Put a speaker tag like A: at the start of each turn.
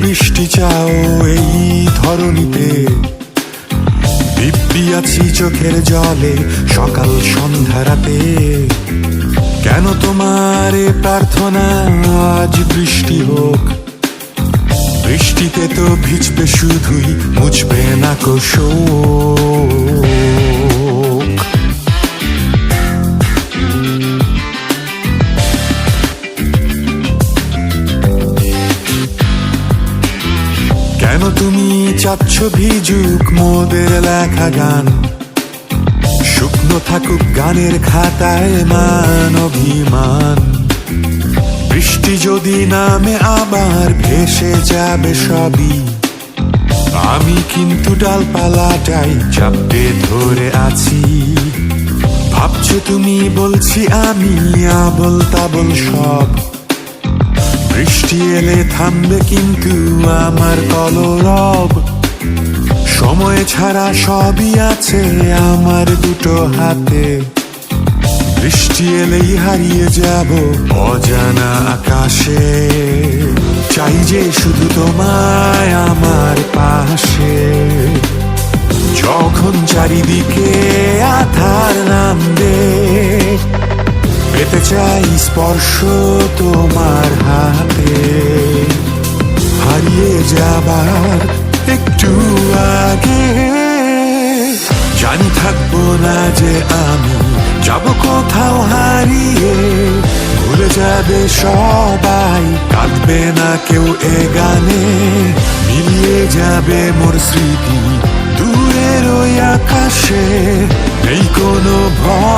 A: বৃষ্টি চাও এই ধরণীতে, দিব্যি আছি চোখের জলে সকাল সন্ধ্যা রাতে। কেন তোমার এ প্রার্থনা আজ বৃষ্টি হোক, বৃষ্টিতে তো ভিজবে শুধুই, মুছবে না কো শোক। কেন তুমি চাচ্ছ ভিজুক মোদের লেখা গান, শুকনো থাকুক গানের খাতায় মান অভিমান। বৃষ্টি যদি নামে আবার ভেসে যাবে সবই, আমি কিন্তু ডালপালাটাই চাপটে ধরে আছি। ভাবছো তুমি বলছি আমি আবল তাবল সব, বৃষ্টি এলে থামবে কিন্তু আমার কলরব। সময় ছাড়া সবই আছে আমার দুটো হাতে, বৃষ্টি এলেই হারিয়ে যাব অজানা আকাশে। চাই যে শুধু তোমায় আমার পাশে, যখন চারিদিকে আধার নামবে, পেতে চাই স্পর্শ তোমার হাতে। হারিয়ে যাবার একটু আগে জানি থাকবো না যে আমি যাব কোথাও হারিয়ে, ভুলে যাবে সবাই, কাঁদবে না কেউ এ গানে। মিলিয়ে যাবে মোর স্মৃতি দূরের ওই আকাশে, নেই কোনো ভয়।